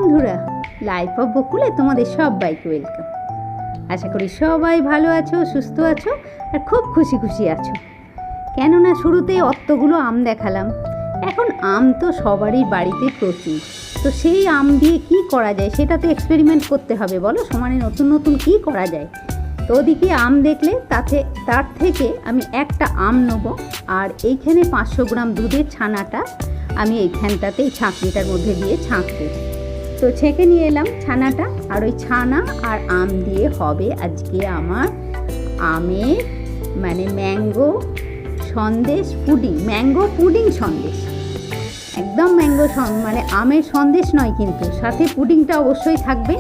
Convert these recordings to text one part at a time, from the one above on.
বন্ধুরা, life of বকুলে তোমাদের সবাইকে ওয়েলকাম। আশা করি সবাই ভালো আছো, সুস্থ আছো আর খুব খুশি খুশি আছো। কেননা শুরুতেই অতগুলো আম দেখালাম। এখন আম তো সবারই বাড়িতে প্রচুর, তো সেই আম দিয়ে কি করা যায় সেটা তো এক্সপেরিমেন্ট করতে হবে। বলো, সমানে নতুন নতুন কি করা যায়। তো ওদিকে আম দেখলে তার থেকে আমি একটা আম নেব, আর এইখানে 500 গ্রাম দুধের ছানাটা আমি এইখানটাতে এই ছাঁকনিটার মধ্যে দিয়ে ছাঁকবো। তো ছেঁকে নিয়ে এলাম ছানাটা, আর ওই ছানা আর আম দিয়ে হবে আজকে আমার আমের mango Sandesh pudding, mango pudding Sandesh. একদম আমের সন্দেশ নয়, কিন্তু সাথে পুডিংটা অবশ্যই থাকবে।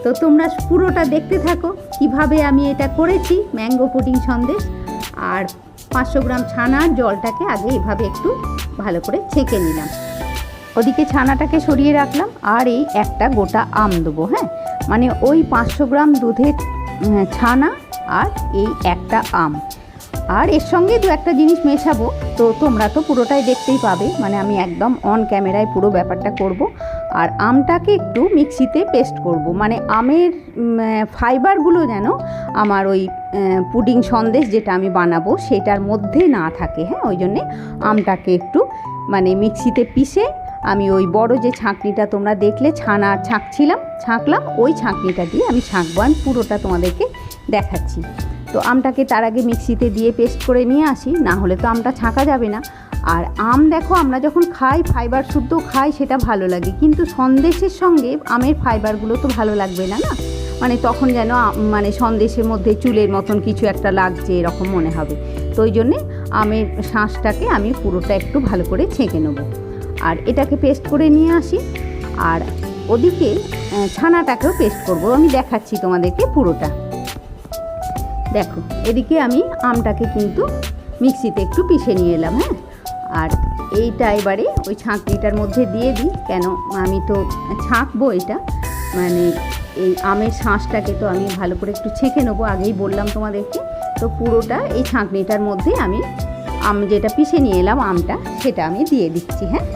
তো তোমরা পুরোটা দেখতে থাকো কিভাবে আমি এটা করেছি ম্যাঙ্গো পুডিং সন্দেশ। আর 500 গ্রাম ছানার জলটাকে আগে এভাবে একটু ভালো করে ছেঁকে নিলাম। ওদিকে ছানাটাকে সরিয়ে রাখলাম, আর এই একটা গোটা আম দেবো। হ্যাঁ, ওই 500 গ্রাম দুধের ছানা আর এই একটা আম, আর এর সঙ্গে দু একটা জিনিস মেশাবো। তো তোমরা তো পুরোটাই দেখতেই পাবে, আমি একদম অন ক্যামেরায় পুরো ব্যাপারটা করব। আর আমটাকে একটু মিক্সিতে পেস্ট করব, আমের ফাইবারগুলো যেন আমার ওই পুডিং সন্দেশ যেটা আমি বানাবো সেটার মধ্যে না থাকে। হ্যাঁ, ওই জন্যে আমটাকে একটু মিক্সিতে পিষে আমি ওই বড় যে ছাঁকনিটা তোমরা দেখলে ছাঁকলাম, ওই ছাঁকনিটা দিয়ে আমি ছাঁকবো। আমি পুরোটা তোমাদেরকে দেখাচ্ছি। তো আমটাকে তার আগে মিক্সিতে দিয়ে পেস্ট করে নিয়ে আসি, না হলে তো আমটা ছাঁকা যাবে না। আর আম দেখো, আমরা যখন খাই ফাইবার শুদ্ধ খাই সেটা ভালো লাগে, কিন্তু সন্দেশের সঙ্গে আমের ফাইবারগুলো তো ভালো লাগবে না। তখন যেন সন্দেশের মধ্যে চুলের মতন কিছু একটা লাগছে এরকম মনে হবে। তো ওই জন্যে আমের শাঁসটাকে আমি পুরোটা একটু ভালো করে ছেঁকে নেব, আর এটাকে পেস্ট করে নিয়ে আসি। আর ওদিকে ছানাটাকেও পেস্ট করব, আমি দেখাচ্ছি তোমাদেরকে পুরোটা। দেখো, এদিকে আমি আমটাকে কিন্তু মিক্সিতে একটু পিষে নিয়ে এলাম। হ্যাঁ, আর এইটা এবারে ওই ছাঁকনিটার মধ্যে দিয়ে দিই। কেন, আমি তো ছাঁকবো এটা, এই আমের শাঁসটাকে তো আমি ভালো করে একটু ছেঁকে নেবো, আগেই বললাম তোমাদেরকে। তো পুরোটা এই ছাঁকনিটার মধ্যে আমি আম যেটা পিষে নিয়ে এলাম আমটা, সেটা আমি দিয়ে দিচ্ছি। হ্যাঁ,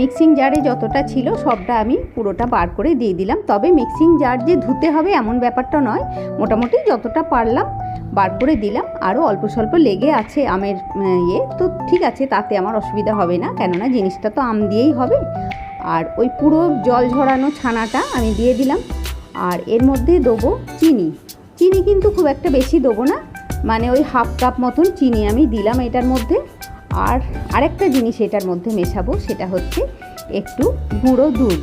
মিক্সিং জারে যতটা ছিল সবটা আমি পুরোটা বার করে দিয়ে দিলাম। তবে মিক্সিং জার যে ধুতে হবে এমন ব্যাপারটা নয়, মোটামুটি যতটা পারলাম বার করে দিলাম। আরও অল্প স্বল্প লেগে আছে আমের তো ঠিক আছে, তাতে আমার অসুবিধা হবে না, কেননা জিনিসটা তো আম দিয়েই হবে। আর ওই পুরো জল ঝরানো ছানাটা আমি দিয়ে দিলাম, আর এর মধ্যে দেবো চিনি। চিনি কিন্তু খুব একটা বেশি দেবো না, ওই হাফ কাপ মতন চিনি আমি দিলাম এটার মধ্যে। আর আরেকটা জিনিস এটার মধ্যে মেশাবো, সেটা হচ্ছে একটু গুঁড়ো দুধ।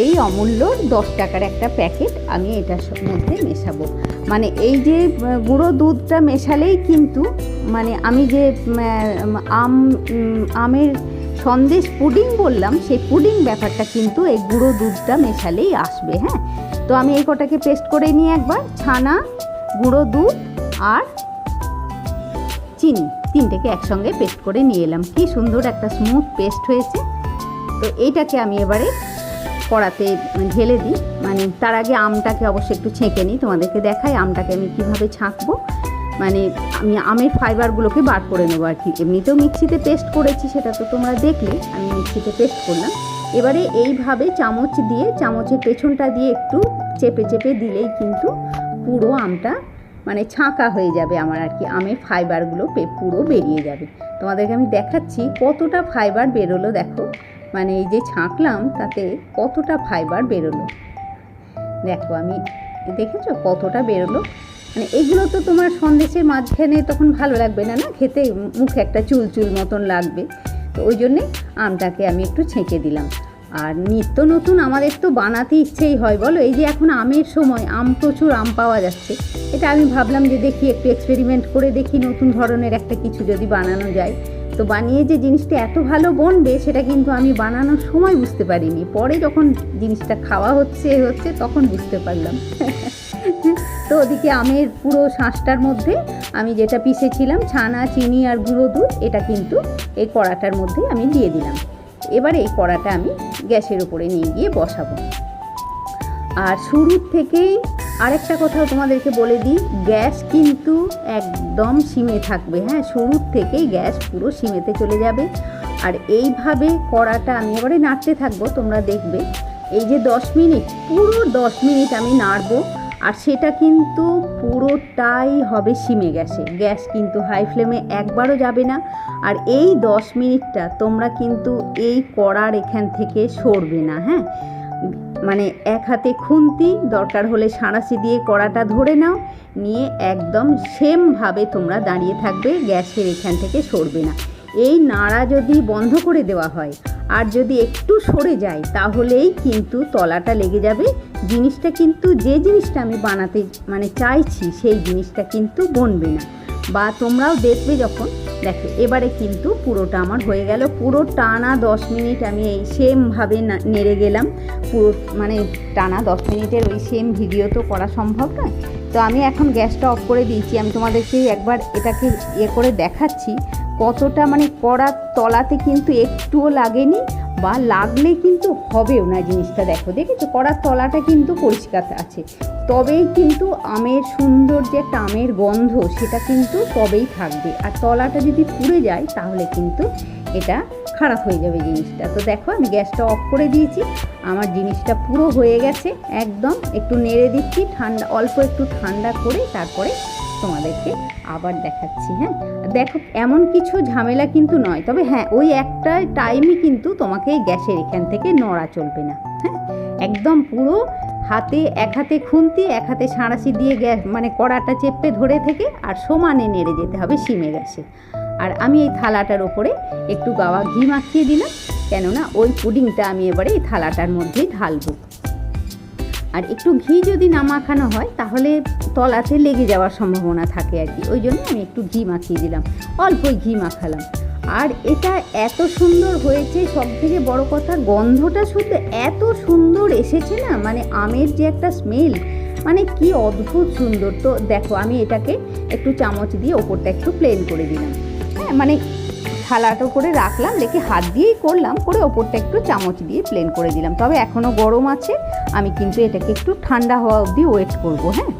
এই অমূল্যর 10 টাকার একটা প্যাকেট আমি এটার মধ্যে মেশাবো। এই যে গুঁড়ো দুধটা মেশালেই কিন্তু আমি যে আমের সন্দেশ পুডিং বললাম, সেই পুডিং ব্যাপারটা কিন্তু এই গুঁড়ো দুধটা মেশালেই আসবে। হ্যাঁ, তো আমি এই কটাকে পেস্ট করে নিয়ে একবার ছানা, গুঁড়ো দুধ আর চিনি, তিনটেকে একসঙ্গে পেস্ট করে নিয়ে এলাম। কি সুন্দর একটা স্মুথ পেস্ট হয়েছে। তো এইটাকে আমি এবারে কড়াতে ঢেলে দিই। তার আগে আমটাকে অবশ্যই একটু ছেঁকে নিই, তোমাদেরকে দেখাই আমটাকে আমি কীভাবে ছাঁকবো। আমি আমের ফাইবারগুলোকে বার করে নেবো আর কি। এমনিতেও মিক্সিতে পেস্ট করেছি, সেটা তো তোমরা দেখলে, আমি মিক্সিতে পেস্ট করলাম। এবারে এইভাবে চামচ দিয়ে, চামচের পেছনটা দিয়ে একটু চেপে চেপে দিলেই কিন্তু পুরো আমটা ছাঁকা হয়ে যাবে আমার আর কি। আমের ফাইবারগুলো পুরো বেরিয়ে যাবে। তোমাদেরকে আমি দেখাচ্ছি কতটা ফাইবার বেরোলো। দেখো, এই যে ছাঁকলাম তাতে কতটা ফাইবার বেরোলো। দেখো, আমি দেখেছো কতটা বেরোলো। এগুলো তো তোমার সন্দেশের মাঝখানে তখন ভালো লাগবে না, খেতে মুখে একটা চুলচুল মতন লাগবে। তো ওই জন্যে আমটাকে আমি একটু ছেঁকে দিলাম। আর নিত্য নতুন আমাদের তো বানাতে ইচ্ছেই হয়, বলো। এই যে এখন আমের সময়, প্রচুর আম পাওয়া যাচ্ছে, এটা আমি ভাবলাম যে দেখি একটু এক্সপেরিমেন্ট করে দেখি, নতুন ধরনের একটা কিছু যদি বানানো যায়। তো বানিয়ে যে জিনিসটা এত ভালো বনবে সেটা কিন্তু আমি বানানোর সময় বুঝতে পারিনি, পরে যখন জিনিসটা খাওয়া হচ্ছে তখন বুঝতে পারলাম। তো ওদিকে আমের পুরো শাঁসটার মধ্যে আমি যেটা পিষেছিলাম ছানা, চিনি আর গুঁড়ো দুধ, এটা কিন্তু এই কড়াটার মধ্যে আমি দিয়ে দিলাম। এবারে এই কড়াটা আমি গ্যাসের উপরে নিয়ে গিয়ে বসাবো। আর শুরুর থেকেই আরেকটা কথাও তোমাদেরকে বলে দিই, গ্যাস কিন্তু একদম সিমে থাকবে, হ্যাঁ, শুরুর থেকেই গ্যাস পুরো সিমেতে চলে যাবে। আর এইভাবে কড়াটা আমি এবারে নাড়তে থাকবো, তোমরা দেখবে এই যে 10 মিনিট, পুরো 10 মিনিট আমি নাড়বো। আর সেটা কিন্তু পুরোটাই হবে সিমে গ্যাসে, গ্যাস কিন্তু হাই ফ্লেমে একবারও যাবে না। আর এই 10 মিনিটটা তোমরা কিন্তু এই কড়ার এখান থেকে সরবে না, হ্যাঁ, মানে এক হাতে খুন্তি, দরকার হলে সাঁড়াশি দিয়ে কড়াটা ধরে নাও, নিয়ে একদম সেমভাবে তোমরা দাঁড়িয়ে থাকবে, গ্যাসের এখান থেকে সরবে না। এই নাড়া যদি বন্ধ করে দেওয়া হয় আর যদি একটু সরে যায় তাহলেই কিন্তু তলাটা লেগে যাবে, জিনিসটা কিন্তু যে জিনিসটা আমি বানাতে মানে চাইছি সেই জিনিসটা কিন্তু বনবে না। বা তোমরাও দেখবে যখন, দেখো এবারে কিন্তু পুরোটা আমার হয়ে গেল, পুরো টানা 10 মিনিট আমি এই সেমভাবে নেড়ে গেলাম, পুরো মানে টানা 10 মিনিটের ওই সেম ভিডিও তো করা সম্ভব নয়। তো আমি এখন গ্যাসটা অফ করে দিয়েছি, আমি তোমাদেরকে একবার এটাকে করে দেখাচ্ছি কতটা মানে কড়ার তলাতে কিন্তু একটুও লাগেনি, বা লাগলে কিন্তু হবেও না জিনিসটা। দেখেছো কড়ার তলাটা কিন্তু পরিষ্কার আছে, তবেই কিন্তু আমের সুন্দর যে একটা আমের গন্ধ সেটা কিন্তু তবেই থাকবে। আর তলাটা যদি পুড়ে যায় তাহলে কিন্তু এটা খারাপ হয়ে যাবে জিনিসটা। তো দেখো আমি গ্যাসটা অফ করে দিয়েছি, আমার জিনিসটা পুরো হয়ে গেছে একদম। একটু নেড়ে দিচ্ছি, ঠান্ডা অল্প একটু ঠান্ডা করে তারপরে তোমাদেরকে আবার দেখাচ্ছি। হ্যাঁ, দেখো এমন কিছু ঝামেলা কিন্তু নয়, তবে হ্যাঁ ওই একটা টাইমই কিন্তু তোমাকে গ্যাসের এখান থেকে নড়া চলবে না। হ্যাঁ, একদম পুরো হাতে, এক হাতে খুন্তি এক হাতে সাঁড়াশি দিয়ে গ্যাস মানে কড়াটা চেপে ধরে থেকে আর সমানে নেড়ে যেতে হবে সিমে গ্যাসে। আর আমি এই থালাটার ওপরে একটু গাওয়া ঘি মাখিয়ে দিলাম, কেননা ওই পুডিংটা আমি এবারে এই থালাটার মধ্যেই ঢালবো। আর একটু ঘি যদি না মাখানো হয় তাহলে তলাতে লেগে যাওয়ার সম্ভাবনা থাকে আর কি, ওই জন্য আমি একটু ঘি মাখিয়ে দিলাম, অল্পই ঘি মাখালাম। আর এটা এত সুন্দর হয়েছে, সব থেকে বড় কথা গন্ধটা শুধু এত সুন্দর এসেছে না, মানে আমের যে একটা স্মেল, মানে কি অদ্ভুত সুন্দর। তো দেখো আমি এটাকে একটু চামচ দিয়ে ওপরটা একটু প্লেন করে দিলাম, হ্যাঁ, মানে থালাটা করে রাখলাম, রেখে হাত দিয়েই করলাম, করে ওপরটা একটু চামচ দিয়ে প্লেন করে দিলাম। তবে এখনও গরম আছে, আমি কিন্তু এটাকে একটু ঠান্ডা হওয়া অবধি ওয়েট করবো। হ্যাঁ,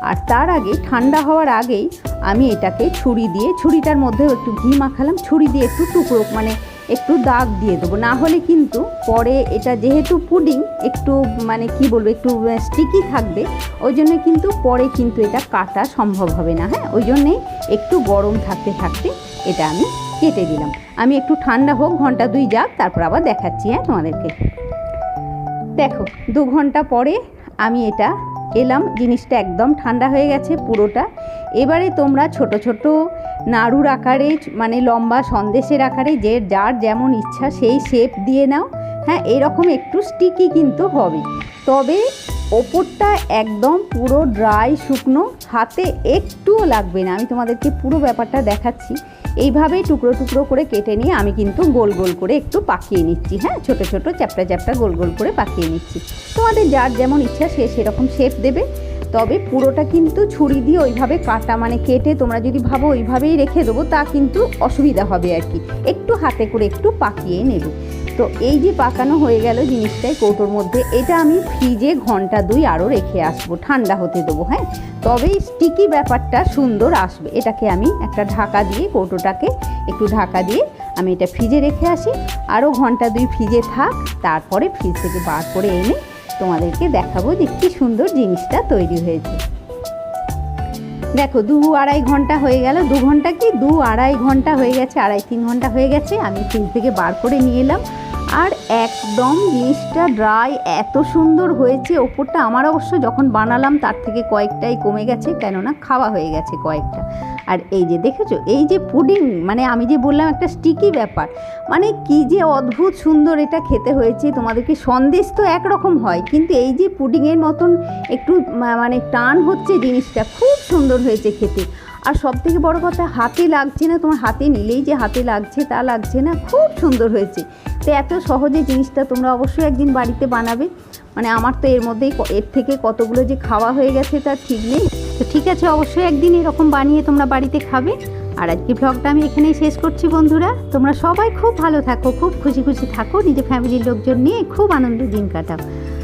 আর তার আগে ঠান্ডা হওয়ার আগেই আমি এটাকে ছুরি দিয়ে, ছুরিটার মধ্যেও একটু ঘি মাখালাম, ছুরি দিয়ে একটু টুকরো মানে একটু দাগ দিয়ে দেবো, না হলে কিন্তু পরে এটা যেহেতু পুডিং একটু মানে কি বলবো একটু স্টিকি থাকবে, ওই জন্য কিন্তু পরে কিন্তু এটা কাটা সম্ভব হবে না। হ্যাঁ, ওই জন্যেই একটু গরম থাকতে থাকতে এটা আমি কেটে দিলাম। আমি একটু ঠান্ডা হোক, ঘন্টা 2 যাক, তারপর আবার দেখাচ্ছি। হ্যাঁ তোমাদেরকে দেখো 2 ঘন্টা পরে আমি এটা এলাম, জিনিসটা একদম ঠান্ডা হয়ে গেছে পুরোটা। এবারে তোমরা ছোট ছোট নাড়ুর আকারে মানে লম্বা সন্দেশের আকারে যে যার যেমন ইচ্ছা সেই শেপ দিয়ে নাও। হ্যাঁ, এরকম একটু স্টিকি কিন্তু হবে, তবে ওপরটা একদম পুরো ড্রাই শুকনো, হাতে একটুও লাগবে না। আমি তোমাদেরকে পুরো ব্যাপারটা দেখাচ্ছি। এইভাবেই টুকরো টুকরো করে কেটে নিয়ে আমি কিন্তু গোল গোল করে একটু পাকিয়ে নিচ্ছি। হ্যাঁ, ছোট ছোট চ্যাপটা চ্যাপটা গোল গোল করে পাকিয়ে নিচ্ছি। তোমাদের যার যেমন ইচ্ছা সে সেরকম শেপ দেবে, তবে পুরোটা কিন্তু ছুরি দিয়ে ওইভাবে কাটা মানে কেটে তোমরা যদি ভাবো ওইভাবেই রেখে দেবো তা কিন্তু অসুবিধা হবে আর কি, একটু হাতে করে একটু পাকিয়ে নেবে। তো এই যে পাকানো হয়ে গেল জিনিসটাই কৌটোর মধ্যে, এটা আমি ফ্রিজে ঘন্টা 2 আরও রেখে আসবো, ঠান্ডা হতে দেবো। হ্যাঁ, তবেই স্টিকি ব্যাপারটা সুন্দর আসবে। এটাকে আমি একটা ঢাকা দিয়ে, কৌটোটাকে একটু ঢাকা দিয়ে আমি এটা ফ্রিজে রেখে আসি, আরও ঘন্টা 2 ফ্রিজে থাক, তারপরে ফ্রিজ থেকে বার করে এনে তোমাদেরকে দেখাবো যে কী সুন্দর জিনিসটা তৈরি হয়েছে। দেখো 2-2.5 ঘন্টা হয়ে গেল, 2 ঘন্টা কি 2-2.5 ঘন্টা হয়ে গেছে, 2.5-3 ঘন্টা হয়ে গেছে। আমি ফ্রিজ থেকে বার করে নিয়ে এলাম, আর একদম জিনিসটা ড্রাই, এত সুন্দর হয়েছে। ওপরটা আমার অবশ্য যখন বানালাম তার থেকে কয়েকটাই কমে গেছে, কেননা খাওয়া হয়ে গেছে কয়েকটা। আর এই যে দেখেছো, এই যে পুডিং মানে আমি যে বললাম একটা স্টিকি ব্যাপার, মানে কি যে অদ্ভুত সুন্দর এটা খেতে হয়েছে। তোমাদেরকে সন্দেশ তো একরকম হয়, কিন্তু এই যে পুডিংয়ের মতন একটু মানে টান হচ্ছে জিনিসটা, খুব সুন্দর হয়েছে খেতে। আর সব থেকে বড় কথা, হাতে লাগছে না, তোমার হাতে নিলেই যে হাতে লাগছে তা লাগছে না, খুব সুন্দর হয়েছে। তো এত সহজে জিনিসটা তোমরা অবশ্যই একদিন বাড়িতে বানাবে। মানে আমার তো এর মধ্যেই এর থেকে কতগুলো যে খাওয়া হয়ে গেছে তার ঠিক নেই। তো ঠিক আছে, অবশ্যই একদিন এরকম বানিয়ে তোমরা বাড়িতে খাবে। আর আজকে ব্লগটা আমি এখানেই শেষ করছি বন্ধুরা। তোমরা সবাই খুব ভালো থাকো, খুব খুশি খুশি থাকো, নিজের ফ্যামিলির লোকজন নিয়ে খুব আনন্দের দিন কাটাও।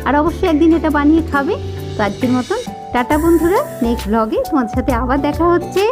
আর অবশ্যই একদিন এটা বানিয়ে খাবে। তো আজকের মতন টাটা বন্ধুরা, নেক্সট ব্লগে তোমাদের সাথে আবার দেখা হচ্ছে।